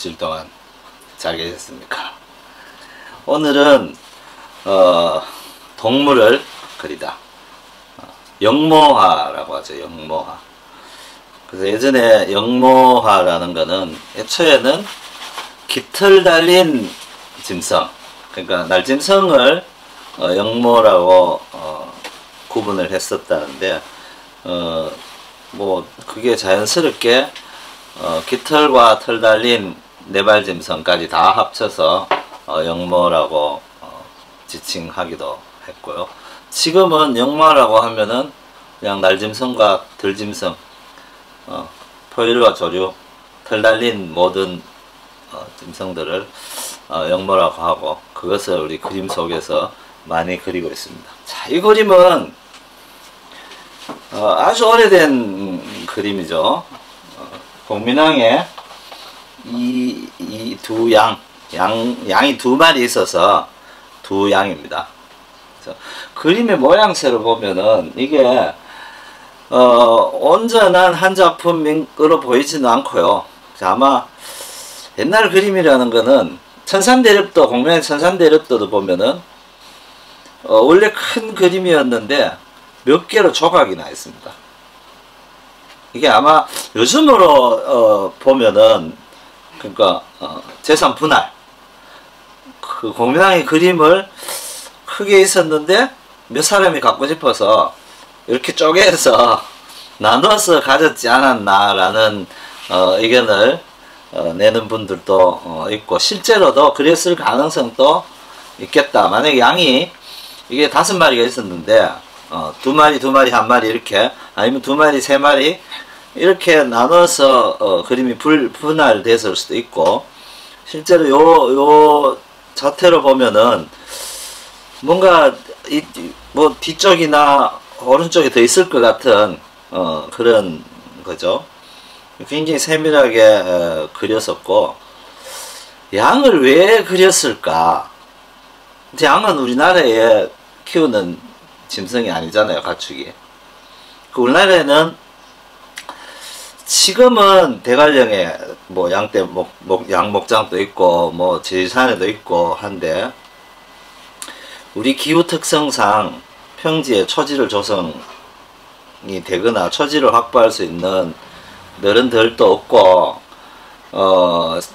일주일 동안 잘 계셨습니까? 오늘은 동물을 그리다. 영모화라고 하죠. 영모화. 그래서 예전에 영모화라는 거는 애초에는 깃털 달린 짐승, 그러니까 날짐승을 영모라고 구분을 했었다는데, 뭐 그게 자연스럽게 깃털과 털 달린 네발짐승까지 다 합쳐서 영모라고 지칭하기도 했고요. 지금은 영모라고 하면은 그냥 날짐승과 들짐승, 포유류와 털 달린 모든 짐승들을 영모라고 하고, 그것을 우리 그림 속에서 많이 그리고 있습니다. 자, 이 그림은 아주 오래된 그림이죠. 공민왕에 이 두 양이 두 마리 있어서 두 양입니다. 그래서 그림의 모양새를 보면은 이게 온전한 한 작품으로 보이지는 않고요. 아마 옛날 그림이라는 거는 천산대립도, 공명의 천산대립도도 보면은 원래 큰 그림이었는데 몇 개로 조각이 나 있습니다. 이게 아마 요즘으로 보면은, 그러니까 재산 분할, 그 공명의 그림을 크게 있었는데 몇 사람이 갖고 싶어서 이렇게 쪼개서 나눠서 가졌지 않았나라는 의견을 내는 분들도 있고, 실제로도 그랬을 가능성도 있겠다. 만약에 양이 이게 5마리가 있었는데 두 마리 한 마리 이렇게, 아니면 2마리 3마리 이렇게 나눠서 그림이 분할됐을 수도 있고, 실제로 요 자태로 보면은 뭔가 뭐 뒤쪽이나 오른쪽에 더 있을 것 같은 그런 거죠. 굉장히 세밀하게 그렸었고, 양을 왜 그렸을까? 양은 우리나라에 키우는 짐승이 아니잖아요, 가축이. 우리나라에는 지금은 대관령에 뭐 양목장도 있고 뭐 지리산에도 있고 한데, 우리 기후 특성상 평지에 초지를 조성이 되거나 초지를 확보할 수 있는 어른들도 없고,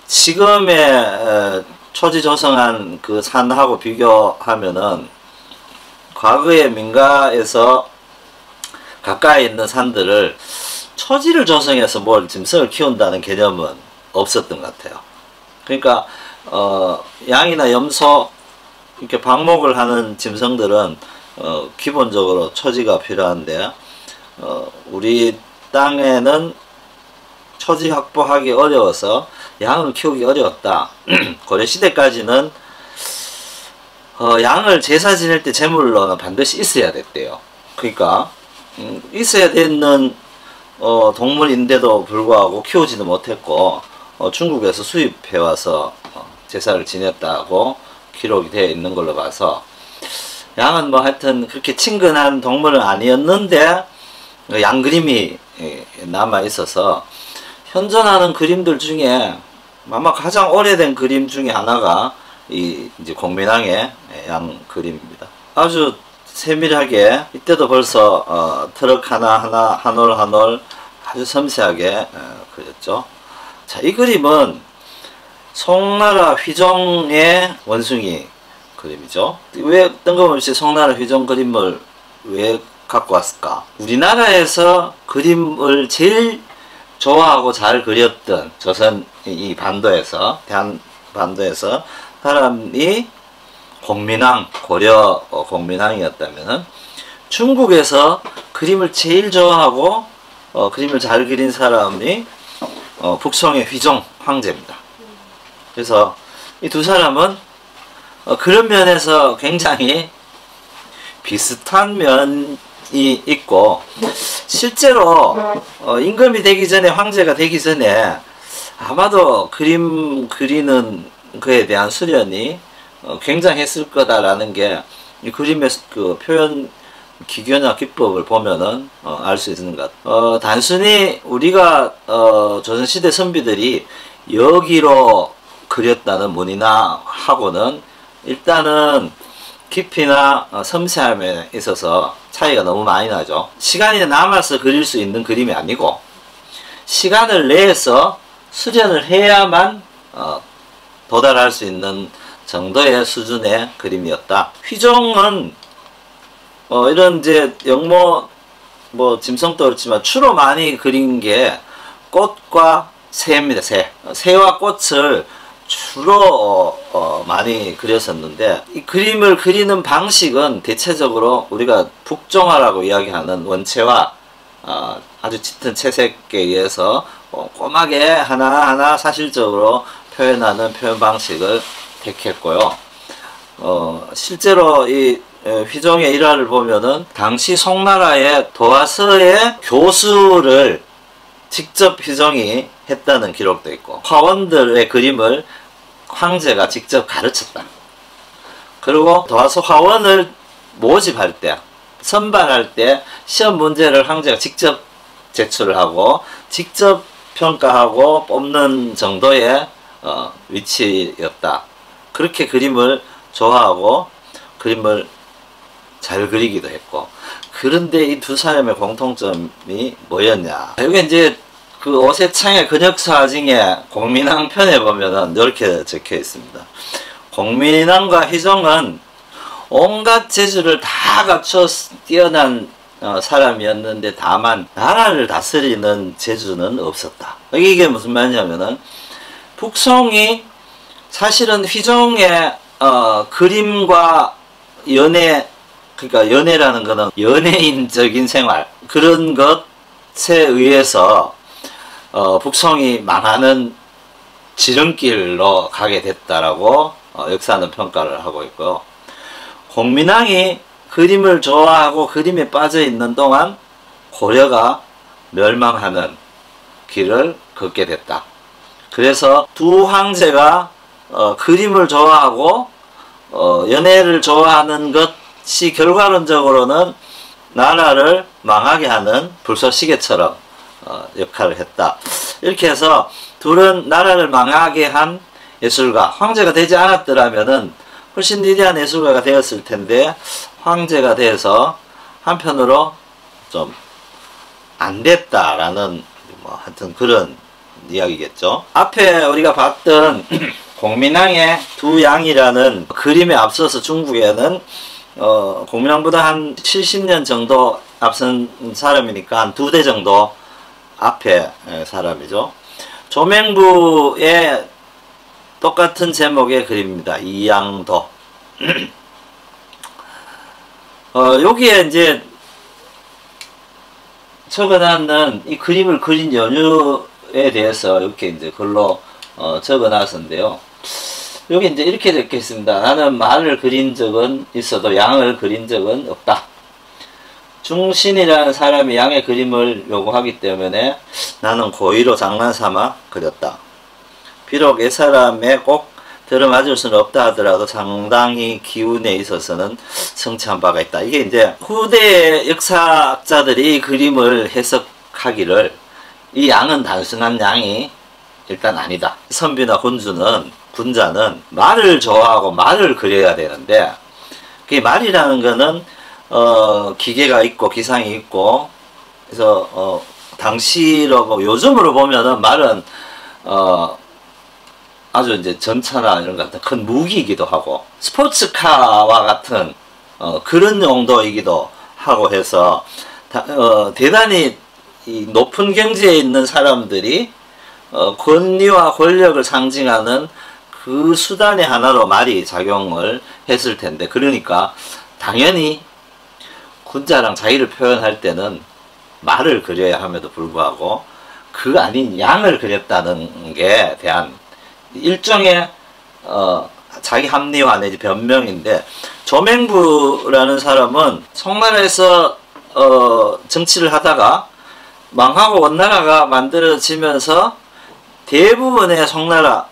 지금의 초지 조성한 그 산하고 비교하면은 과거의 민가에서 가까이 있는 산들을 초지를 조성해서 뭘 짐승을 키운다는 개념은 없었던 것 같아요. 그러니까 양이나 염소 이렇게 방목을 하는 짐승들은 기본적으로 초지가 필요한데, 우리 땅에는 초지 확보하기 어려워서 양을 키우기 어려웠다. 고려시대까지는 양을 제사 지낼 때 제물로는 반드시 있어야 됐대요. 그러니까 있어야 되는 동물인데도 불구하고 키우지도 못했고, 중국에서 수입해와서 제사를 지냈다고 기록이 되어 있는 걸로 봐서, 양은 뭐 하여튼 그렇게 친근한 동물은 아니었는데 양 그림이 남아 있어서, 현존하는 그림들 중에 아마 가장 오래된 그림 중에 하나가 이제 공민왕의 양 그림입니다. 아주 세밀하게, 이때도 벌써 트럭 하나 한 올 아주 섬세하게 그렸죠. 자, 이 그림은 송나라 휘종의 원숭이 그림이죠. 왜 뜬금없이 송나라 휘종 그림을 왜 갖고 왔을까? 우리나라에서 그림을 제일 좋아하고 잘 그렸던 조선 이 반도에서, 대한 반도에서 사람이 공민왕, 고려 공민왕이었다면은, 중국에서 그림을 제일 좋아하고 그림을 잘 그린 사람이 북송의 휘종 황제입니다. 그래서 이 두 사람은 그런 면에서 굉장히 비슷한 면이 있고, 실제로 임금이 되기 전에, 황제가 되기 전에 아마도 그림 그리는 그에 대한 수련이 굉장했을 거다라는 게 이 그림의 그 표현 기교나 기법을 보면은 알 수 있는 것 같아요. 단순히 우리가 조선시대 선비들이 여기로 그렸다는 문인화하고는 일단은 깊이나 섬세함에 있어서 차이가 너무 많이 나죠. 시간이 남아서 그릴 수 있는 그림이 아니고 시간을 내서 수련을 해야만 도달할 수 있는 정도의 수준의 그림이었다. 휘종은 이런 이제 영모 짐승도 그렇지만 주로 많이 그린 게 꽃과 새입니다. 새와 꽃을 주로 많이 그렸었는데, 이 그림을 그리는 방식은 대체적으로 우리가 북종화라고 이야기하는 원체와 아주 짙은 채색에 의해서 꼼꼼하게 하나하나 사실적으로 표현하는 표현 방식을 택했고요. 실제로 이 휘종의 일화를 보면은 당시 송나라의 도화서의 교수를 직접 휘종이 했다는 기록도 있고, 화원들의 그림을 황제가 직접 가르쳤다. 그리고 도화서 화원을 모집할 때, 선발할 때 시험 문제를 황제가 직접 제출을 하고 직접 평가하고 뽑는 정도의 위치였다. 그렇게 그림을 좋아하고 그림을 잘 그리기도 했고. 그런데 이 두 사람의 공통점이 뭐였냐? 여기 이제 그 오세창의 근역사징의 공민왕 편에 보면은 이렇게 적혀 있습니다. 공민왕과 휘종은 온갖 재주를 다 갖춰 뛰어난 사람이었는데 다만 나라를 다스리는 재주는 없었다. 이게 무슨 말이냐면은 북송이 사실은 휘종의 그림과 연애, 그러니까 연애라는 거는 연예인적인 생활, 그런 것에 의해서 북송이 망하는 지름길로 가게 됐다라고 역사는 평가를 하고 있고요. 공민왕이 그림을 좋아하고 그림에 빠져 있는 동안 고려가 멸망하는 길을 걷게 됐다. 그래서 두 황제가 그림을 좋아하고 연애를 좋아하는 것이 결과론적으로는 나라를 망하게 하는 불쏘시개처럼 역할을 했다. 이렇게 해서 둘은 나라를 망하게 한 예술가, 황제가 되지 않았더라면은 훨씬 위대한 예술가가 되었을 텐데 황제가 돼서 한편으로 좀 안 됐다라는 하여튼 그런 이야기겠죠. 앞에 우리가 봤던 공민왕의 두 양이라는 그림에 앞서서 중국에는 공민왕보다 한 70년 정도 앞선 사람이니까 한 2대 정도 앞에 사람이죠. 조맹부의 똑같은 제목의 그림입니다. 이양도. 여기에 이제 적어놨는 이 그림을 그린 연유에 대해서 이렇게 이제 글로 적어놨었는데요. 여기 이제 이렇게 적혀 있습니다. 나는 말을 그린 적은 있어도 양을 그린 적은 없다. 중신이라는 사람이 양의 그림을 요구하기 때문에 나는 고의로 장난삼아 그렸다. 비록 옛사람에 꼭 들어맞을 수는 없다 하더라도 상당히 기운에 있어서는 성취한 바가 있다. 이게 이제 후대 역사학자들이 이 그림을 해석하기를 이 양은 단순한 양이 일단 아니다. 선비나 군자는 말을 좋아하고 말을 그려야 되는데, 그 말이라는 거는 기계가 있고 기상이 있고, 그래서 당시로 요즘으로 보면은 말은 아주 이제 전차나 이런 것 같은 큰 무기이기도 하고 스포츠카와 같은 그런 용도이기도 하고 해서 대단히 이 높은 경지에 있는 사람들이 권위와 권력을 상징하는 그 수단의 하나로 말이 작용을 했을 텐데, 그러니까 당연히 군자랑 자기를 표현할 때는 말을 그려야 함에도 불구하고 그 아닌 양을 그렸다는 게 대한 일종의 자기 합리화 내지 변명인데, 조맹부라는 사람은 송나라에서 정치를 하다가 망하고 원나라가 만들어지면서 대부분의 송나라에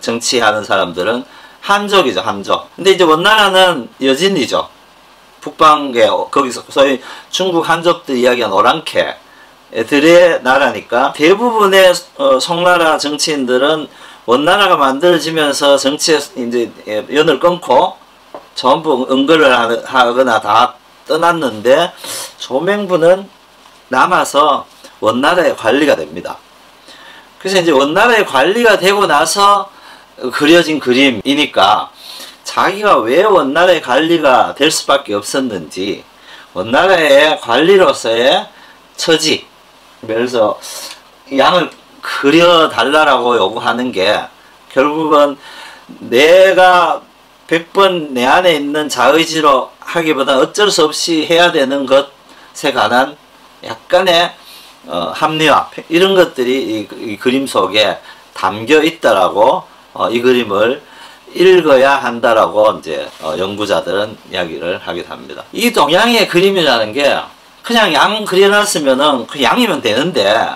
정치하는 사람들은 한족이죠. 한족. 근데 이제 원나라는 여진이죠. 북방계, 거기서 소위 중국 한족들 이야기한 오랑캐 들의 나라니까 대부분의 송나라 정치인들은 원나라가 만들어지면서 정치에 이제 연을 끊고 전부 은거를 하거나 다 떠났는데 조명부는 남아서 원나라의 관리가 됩니다. 그래서 이제 원나라의 관리가 되고 나서 그려진 그림이니까 자기가 왜 원나라의 관리가 될 수밖에 없었는지 원나라의 관리로서의 처지, 그래서 양을 그려달라고 요구하는 게 결국은 내가 100번 내 안에 있는 자의지로 하기보다 어쩔 수 없이 해야 되는 것에 관한 약간의 합리화, 이런 것들이 이 그림 속에 담겨 있다라고 이 그림을 읽어야 한다라고 이제 연구자들은 이야기를 하기도 합니다. 이 동양의 그림이라는 게 그냥 양 그려놨으면은 그 양이면 되는데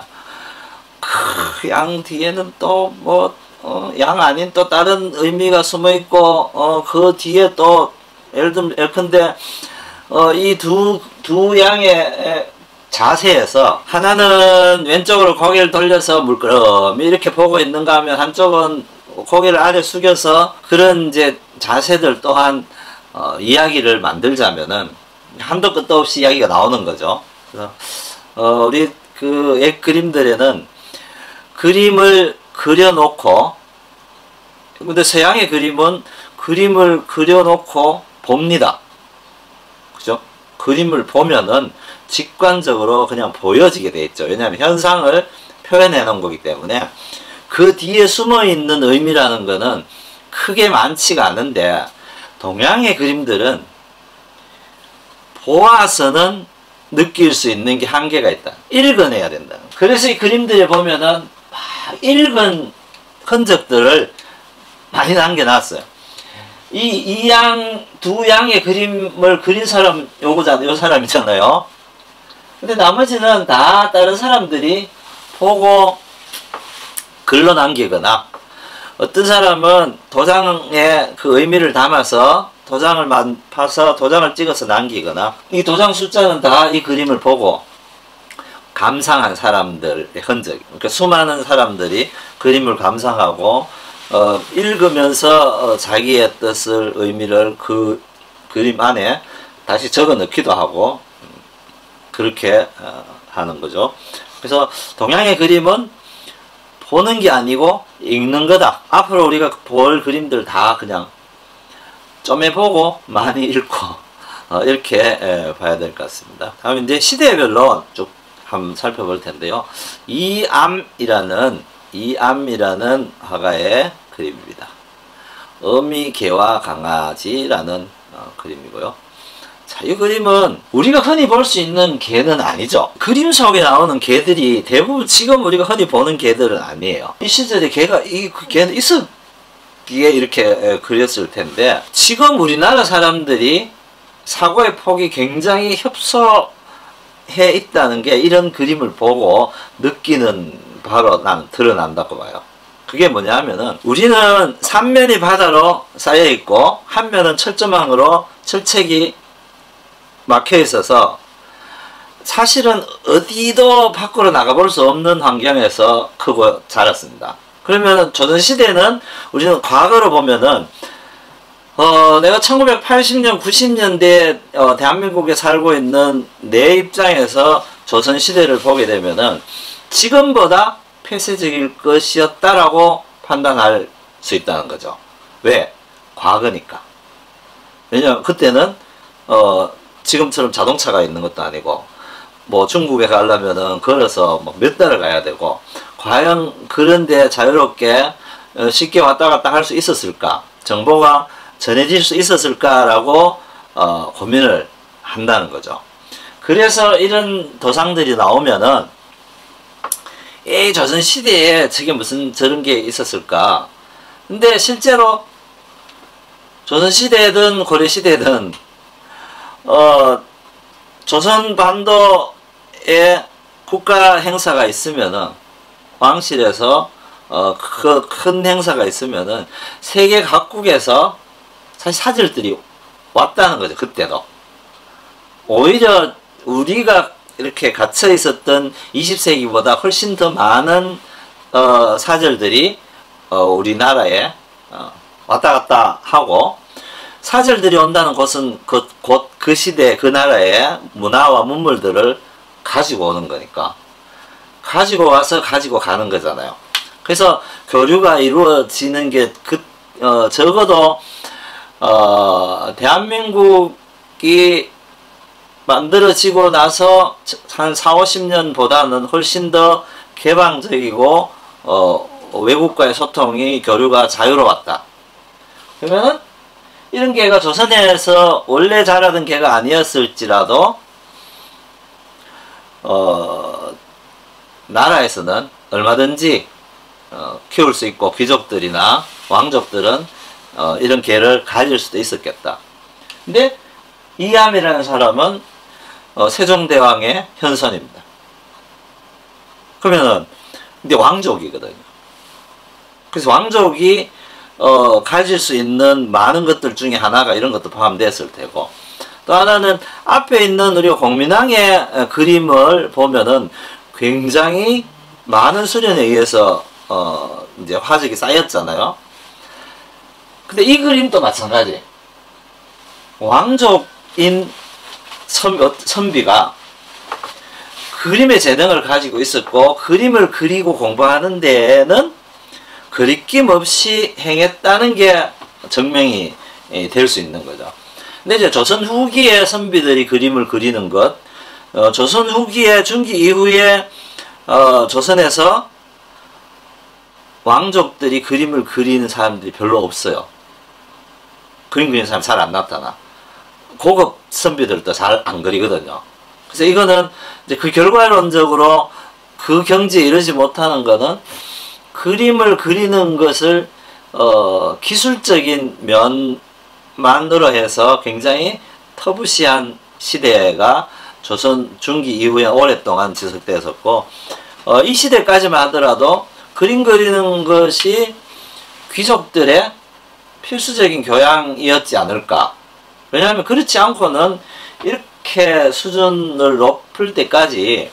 그 양 뒤에는 또 뭐 양 아닌 또 다른 의미가 숨어 있고 그 뒤에 또 예컨대 이 두 양의 자세에서 하나는 왼쪽으로 고개를 돌려서 물끄러미 이렇게 보고 있는가 하면 한쪽은 고개를 아래 숙여서 그런 이제 자세들 또한 이야기를 만들자면은 한도 끝도 없이 이야기가 나오는 거죠. 그래서 우리 그 옛 그림들에는 그림을 그려놓고, 근데 서양의 그림은 그림을 그려놓고 봅니다. 그죠? 그림을 보면은 직관적으로 그냥 보여지게 돼 있죠. 왜냐하면 현상을 표현해 놓은 거기 때문에 그 뒤에 숨어 있는 의미라는 거는 크게 많지가 않은데 동양의 그림들은 보아서는 느낄 수 있는 게 한계가 있다. 읽어내야 된다. 그래서 이 그림들에 보면은 읽은 흔적들을 많이 남겨놨어요. 두 양의 그림을 그린 사람, 요 사람이잖아요. 근데 나머지는 다 다른 사람들이 보고 글로 남기거나, 어떤 사람은 도장에 그 의미를 담아서 도장을 파서 도장을 찍어서 남기거나, 이 도장 숫자는 다 이 그림을 보고 감상한 사람들의 흔적. 그러니까 수많은 사람들이 그림을 감상하고 읽으면서 자기의 뜻을, 의미를 그 그림 안에 다시 적어 넣기도 하고 그렇게 하는 거죠. 그래서 동양의 그림은 보는 게 아니고 읽는 거다. 앞으로 우리가 볼 그림들 다 그냥 좀해 보고 많이 읽고 이렇게 봐야 될 것 같습니다. 다음 이제 시대별로 쭉 한번 살펴볼 텐데요. 이암이라는 화가의 그림입니다. 어미, 개와 강아지라는 그림이고요. 자, 이 그림은 우리가 흔히 볼 수 있는 개는 아니죠. 그림 속에 나오는 개들이 대부분 지금 우리가 흔히 보는 개들은 아니에요. 이 시절에 개는 있었기에 이렇게 그렸을 텐데, 지금 우리나라 사람들이 사고의 폭이 굉장히 협소해 있다는 게 이런 그림을 보고 느끼는 바로 난 드러난다고 봐요. 그게 뭐냐 하면은 우리는 3면이 바다로 쌓여 있고 한 면은 철조망으로 철책이 막혀 있어서 사실은 어디도 밖으로 나가볼 수 없는 환경에서 크고 자랐습니다. 그러면 조선시대는 우리는 과거로 보면은 내가 1980년, 90년대 대한민국에 살고 있는 내 입장에서 조선시대를 보게 되면은 지금보다 폐쇄적일 것이었다라고 판단할 수 있다는 거죠. 왜? 과거니까. 왜냐면 그때는 지금처럼 자동차가 있는 것도 아니고 뭐 중국에 가려면은 걸어서 뭐 몇 달을 가야 되고, 과연 그런데 자유롭게 쉽게 왔다 갔다 할 수 있었을까? 정보가 전해질 수 있었을까라고 고민을 한다는 거죠. 그래서 이런 도상들이 나오면은 이 조선시대에 저게 무슨 저런 게 있었을까? 근데 실제로 조선시대든 고려시대든 조선반도에 국가 행사가 있으면은, 왕실에서 큰 행사가 있으면은 세계 각국에서 사실 사절들이 왔다는 거죠. 그때도 오히려 우리가 이렇게 갇혀 있었던 20세기보다 훨씬 더 많은 사절들이 우리나라에 왔다 갔다 하고, 사절들이 온다는 것은 곧 그 시대 그 나라의 문화와 문물들을 가지고 오는 거니까 가지고 와서 가지고 가는 거잖아요. 그래서 교류가 이루어지는 게 적어도 대한민국이 만들어지고 나서 한 4, 50년보다는 훨씬 더 개방적이고 외국과의 소통이 교류가 자유로웠다. 그러면은 이런 개가 조선에서 원래 자라던 개가 아니었을지라도 나라에서는 얼마든지 키울 수 있고 귀족들이나 왕족들은 이런 개를 가질 수도 있었겠다. 근데 이암이라는 사람은 세종대왕의 현선입니다. 그러면은 근데 왕족이거든요. 그래서 왕족이 가질 수 있는 많은 것들 중에 하나가 이런 것도 포함됐을 테고, 또 하나는 앞에 있는 우리 공민왕의 그림을 보면은 굉장히 많은 수련에 의해서 이제 화적이 쌓였잖아요. 근데 이 그림도 마찬가지. 왕족인 선비가 그림의 재능을 가지고 있었고, 그림을 그리고 공부하는 데에는 거리낌 없이 행했다는 게 증명이 될 수 있는 거죠. 근데 이제 조선 후기의 선비들이 그림을 그리는 것, 조선 후기의 중기 이후에 조선에서 왕족들이 그림을 그리는 사람들이 별로 없어요. 그림 그리는 사람 잘 안 나타나. 고급 선비들도 잘 안 그리거든요. 그래서 이거는 이제 그 결과론적으로 그 경지에 이르지 못하는 거는 그림을 그리는 것을 기술적인 면만으로 해서 굉장히 터부시한 시대가 조선 중기 이후에 오랫동안 지속되었었고, 이 시대까지만 하더라도 그림 그리는 것이 귀족들의 필수적인 교양이었지 않을까. 왜냐하면 그렇지 않고는 이렇게 수준을 높을 때까지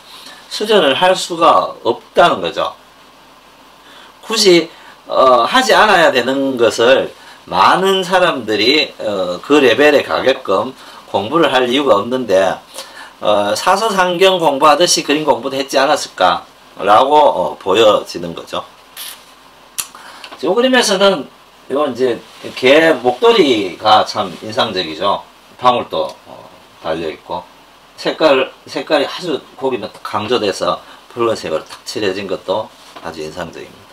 수련을 할 수가 없다는 거죠. 굳이 하지 않아야 되는 것을 많은 사람들이 그 레벨에 가게끔 공부를 할 이유가 없는데, 사서상경 공부하듯이 그림 공부도 했지 않았을까 라고 보여지는 거죠. 이 그림에서는 이건 이제 개 목도리가 참 인상적이죠. 방울도 달려있고 색깔이 아주 고기는 강조돼서 붉은색으로 탁 칠해진 것도 아주 인상적입니다.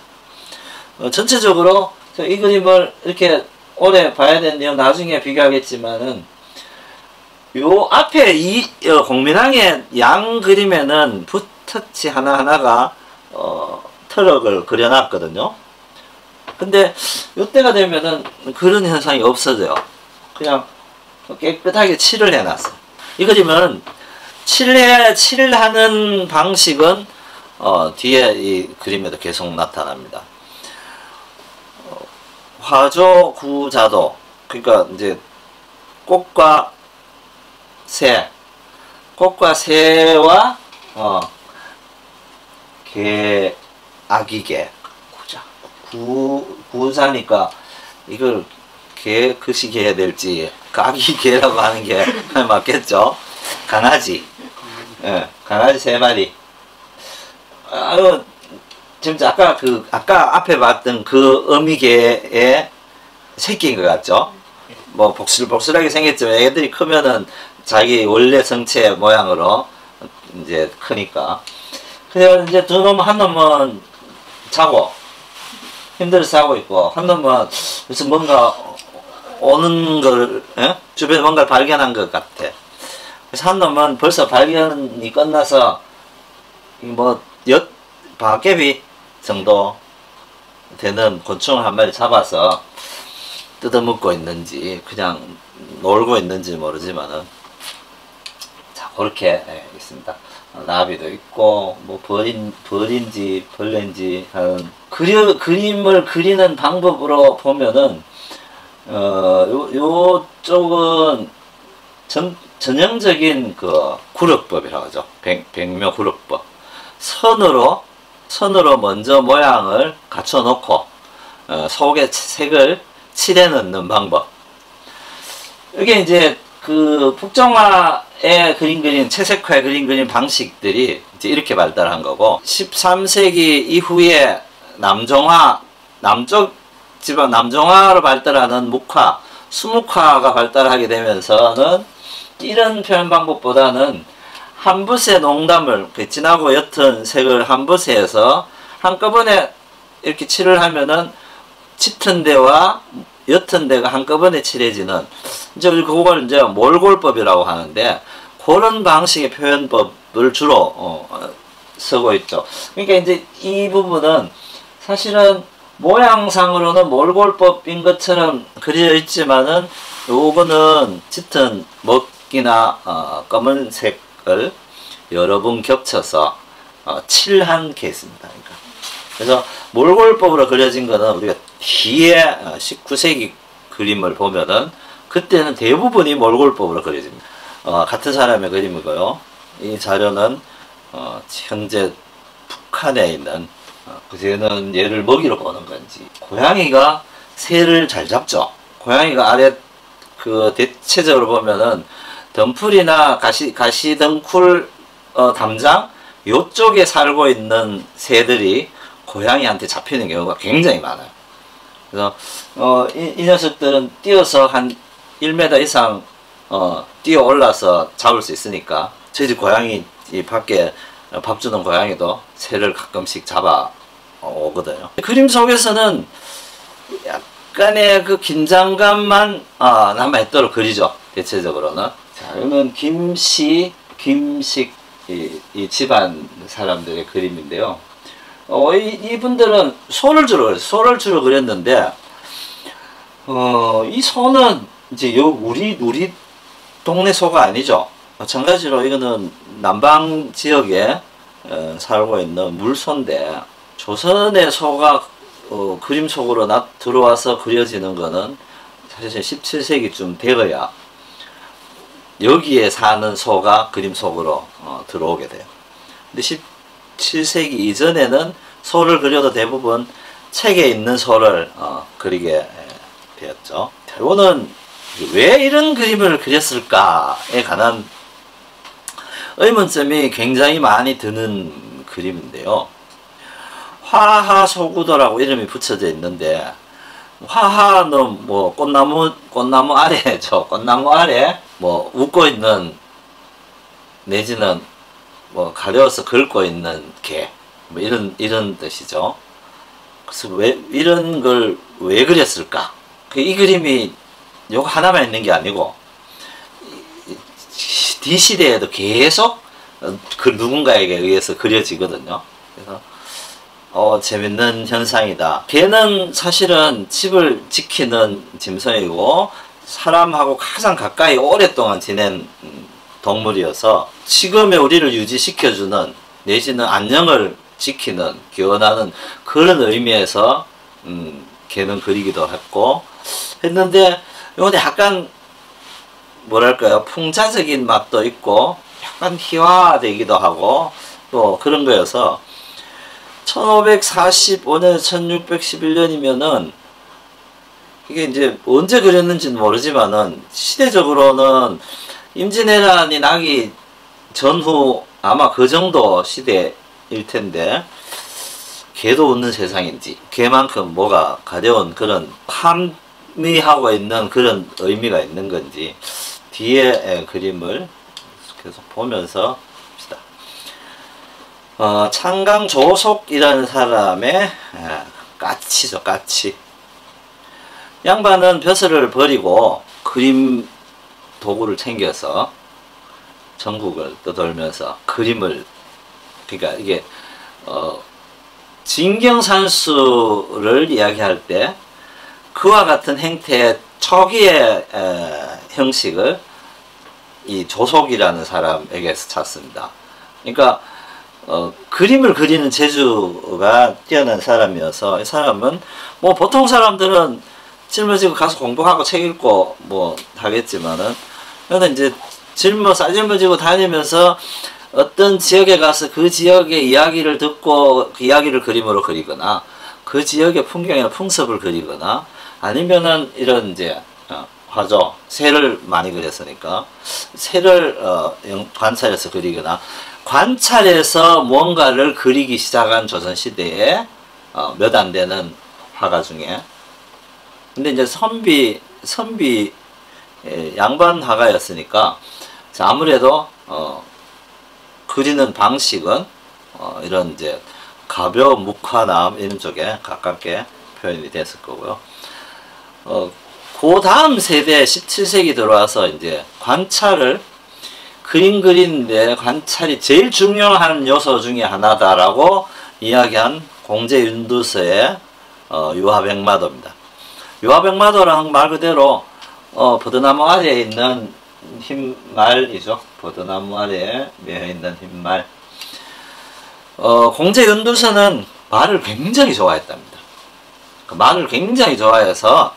전체적으로 이 그림을 이렇게 오래 봐야 되는데요. 나중에 비교하겠지만은 요 앞에 이 공민왕의 양 그림에는 붓터치 하나하나가 트럭을 그려놨거든요. 근데 요때가 되면은 그런 현상이 없어져요. 그냥 깨끗하게 칠을 해놨어. 이 그림은 칠하는 방식은 뒤에 이 그림에도 계속 나타납니다. 화조 구자도, 그러니까 이제 꽃과 새, 꽃과 새와 개, 아기개, 구자니까 이걸 개 그시기 해야 될지 아기개라고 하는 게 맞겠죠. 강아지, 예, 강아지 3마리. 지금 아까 앞에 봤던 그 어미개의 새끼인 것 같죠? 뭐 복슬복슬하게 생겼지만 애들이 크면은 자기 원래 성체 모양으로 이제 크니까. 그래서 이제 한 놈은 자고 힘들어서 자고 있고, 한 놈은 무슨 뭔가 오는 걸, 주변에 뭔가를 발견한 것 같아. 그래서 한 놈은 벌써 발견이 끝나서 박개비 정도 되는 곤충을 한 마리 잡아서 뜯어먹고 있는지 그냥 놀고 있는지 모르지만은, 자, 그렇게 있습니다. 나비도 있고 뭐 벌인지 벌레인지 하는 그림을 그리는 방법으로 보면은 요쪽은 전형적인 그 구력법이라고 하죠. 백묘 구력법. 선으로 먼저 모양을 갖춰 놓고 속에 색을 칠해 넣는 방법. 이게 이제 그 북정화의 그림 채색화의 그림 방식들이 이제 이렇게 발달한 거고, 13세기 이후에 남쪽 지방 남정화로 발달하는 묵화, 수묵화가 발달하게 되면서는 이런 표현 방법보다는 한 붓의 농담을, 진하고 옅은 색을 한 붓에 해서 한꺼번에 이렇게 칠을 하면은 짙은 데와 옅은 데가 한꺼번에 칠해지는, 이제 그걸 이제 몰골법이라고 하는데, 그런 방식의 표현법을 주로 쓰고 있죠. 그러니까 이제 이 부분은 사실은 모양상으로는 몰골법인 것처럼 그려져 있지만은, 요거는 짙은 먹기나 검은색을 여러 번 겹쳐서 칠한 케이스입니다. 그러니까. 그래서 몰골법으로 그려진 거는 우리가 뒤에 19세기 그림을 보면은 그때는 대부분이 몰골법으로 그려집니다. 같은 사람의 그림이고요. 이 자료는 현재 북한에 있는, 그제는 얘를 먹이로 보는 건지, 고양이가 새를 잘 잡죠. 고양이가 아래 대체적으로 보면은 덤풀이나 가시덩쿨 담장 요쪽에 살고 있는 새들이 고양이한테 잡히는 경우가 굉장히 많아요. 그래서 이 녀석들은 뛰어서 한 1m 이상 뛰어 올라서 잡을 수 있으니까, 저희 집 고양이 밖에 밥 주는 고양이도 새를 가끔씩 잡아 오거든요. 그림 속에서는 약간의 그 긴장감만 남아있도록 그리죠. 대체적으로는. 자, 이건 김식 이 집안 사람들의 그림인데요. 이분들은 소를 주로 그렸는데, 이 소는 이제 우리 동네 소가 아니죠. 마찬가지로 이거는 남방 지역에 살고 있는 물소인데, 조선의 소가 그림 속으로 들어와서 그려지는 거는 사실 17세기쯤 되어야 여기에 사는 소가 그림 속으로 들어오게 돼요. 근데 17세기 이전에는 소를 그려도 대부분 책에 있는 소를 그리게 되었죠. 이거는 왜 이런 그림을 그렸을까에 관한 의문점이 굉장히 많이 드는 그림인데요. 화하소구도라고 이름이 붙여져 있는데, 화하는 뭐 꽃나무 아래죠. 꽃나무 아래 뭐 웃고 있는, 내지는 뭐 가려워서 긁고 있는 개, 뭐 이런 뜻이죠. 그래서 왜 이런 걸 왜 그렸을까? 이 그림이 요거 하나만 있는 게 아니고 뒤 시대에도 계속 그 누군가에게 의해서 그려지거든요. 그래서 재밌는 현상이다. 개는 사실은 집을 지키는 짐승이고 사람하고 가장 가까이 오랫동안 지낸 동물이어서 지금의 우리를 유지시켜주는, 내지는 안녕을 지키는, 기원하는 그런 의미에서 개는 그리기도 했는데, 이건 약간 뭐랄까요, 풍자적인 맛도 있고 약간 희화되기도 하고 또 그런 거여서 1545년 1611년이면은 이게 이제 언제 그렸는지는 모르지만은 시대적으로는 임진왜란이 나기 전후 아마 그 정도 시대일 텐데, 개도 웃는 세상인지 개만큼 뭐가 가려운 그런 함미하고 있는 그런 의미가 있는 건지 뒤에 그림을 계속 보면서 봅시다. 창강조속이라는 사람의 까치죠, 까치. 양반은 벼슬을 버리고 그림 도구를 챙겨서 전국을 떠돌면서 그림을, 그러니까 이게 진경산수를 이야기할 때 그와 같은 행태의 초기의 형식을 이 조속이라는 사람에게서 찾습니다. 그러니까 그림을 그리는 재주가 뛰어난 사람이어서, 이 사람은 뭐 보통 사람들은 짊어지고 가서 공부하고 책 읽고 뭐 하겠지만은, 그런데 이제 жил모지고 다니면서 어떤 지역에 가서 그 지역의 이야기를 듣고 그 이야기를 그림으로 그리거나 그 지역의 풍경이나 풍습을 그리거나 아니면은 이런 이제 화조, 새를 많이 그렸으니까 새를 관찰해서 그리거나 관찰해서 뭔가를 그리기 시작한 조선시대에 몇 안 되는 화가 중에 근데 이제 선비 양반 화가였으니까 아무래도 그리는 방식은 이런 이제 가벼운 묵화남 이런 쪽에 가깝게 표현이 됐을 거고요. 그 다음 세대 17세기 들어와서 이제 관찰을 그림 그리는데 관찰이 제일 중요한 요소 중에 하나다라고 이야기한 공제윤두서의 유화백마도입니다. 유화백마도랑 말 그대로 버드나무 아래에 있는 흰말이죠. 버드나무 아래에 매여있는 흰말. 공제윤두서는 말을 굉장히 좋아했답니다. 그 말을 굉장히 좋아해서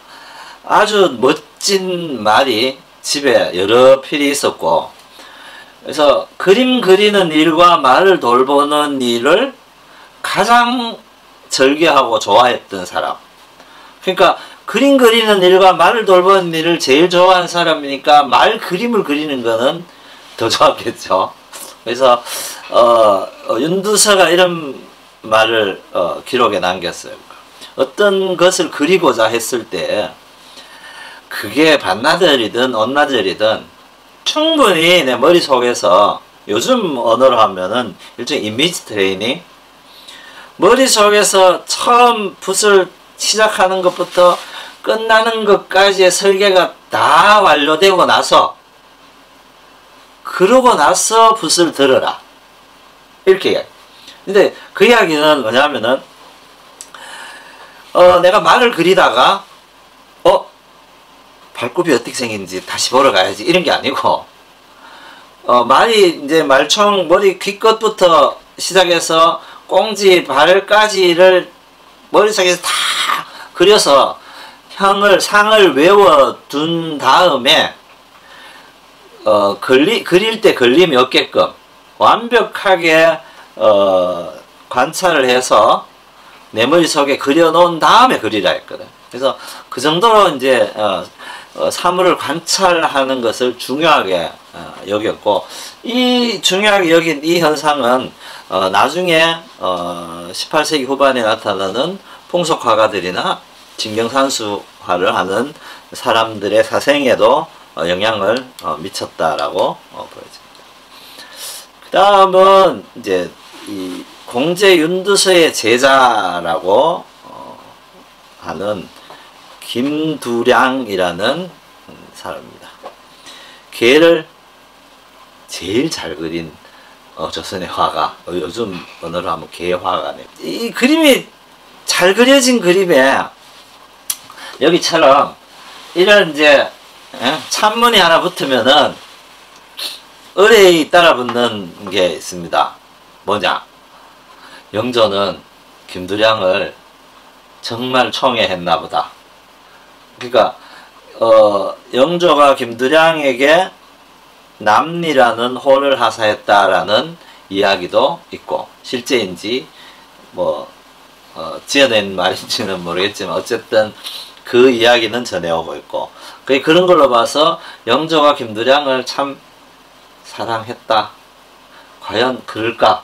아주 멋진 말이 집에 여러 필이 있었고 그래서 그림 그리는 일과 말을 돌보는 일을 가장 즐겨하고 좋아했던 사람. 그러니까 그림 그리는 일과 말을 돌보는 일을 제일 좋아하는 사람이니까 말 그림을 그리는 거는 더 좋았겠죠. 그래서 윤두서가 이런 말을 기록에 남겼어요. 어떤 것을 그리고자 했을 때 그게 반나절이든 온나절이든 충분히 내 머릿속에서 요즘 언어로 하면은 일종의 이미지 트레이닝 머릿속에서 처음 붓을 시작하는 것부터 끝나는 것까지의 설계가 다 완료되고 나서 그러고 나서 붓을 들어라 이렇게 이야기. 근데 그 이야기는 뭐냐면은 내가 말을 그리다가 발굽이 어떻게 생긴지 다시 보러 가야지 이런 게 아니고 말이 이제 말총 머리 귀끝부터 시작해서 꽁지 발까지를 머릿속에서 다 그려서 상을 외워둔 다음에 그릴 때 걸림이 없게끔 완벽하게 관찰을 해서 내 머릿속에 그려놓은 다음에 그리라 했거든. 그래서 그 정도로 이제 사물을 관찰하는 것을 중요하게 여겼고 이 중요하게 여긴 이 현상은 나중에 18세기 후반에 나타나는 풍속화가들이나 진경산수화를 하는 사람들의 사생에도 영향을 미쳤다라고 보여집니다. 그 다음은 이제 이 공제윤두서의 제자라고 하는 김두량이라는 사람입니다. 걔를 제일 잘 그린 조선의 화가 요즘 언어로 하면 개화가네. 이 그림이 잘 그려진 그림에 여기처럼 이런 이제 찬문이 하나 붙으면은 의뢰이 따라 붙는 게 있습니다. 뭐냐? 영조는 김두량을 정말 총애했나 보다. 그러니까 영조가 김두량에게 남리라는 호를 하사했다라는 이야기도 있고 실제인지 뭐 지어낸 말인지는 모르겠지만 어쨌든 그 이야기는 전해오고 있고 그런 걸로 봐서 영조가 김두량을 참 사랑했다. 과연 그럴까?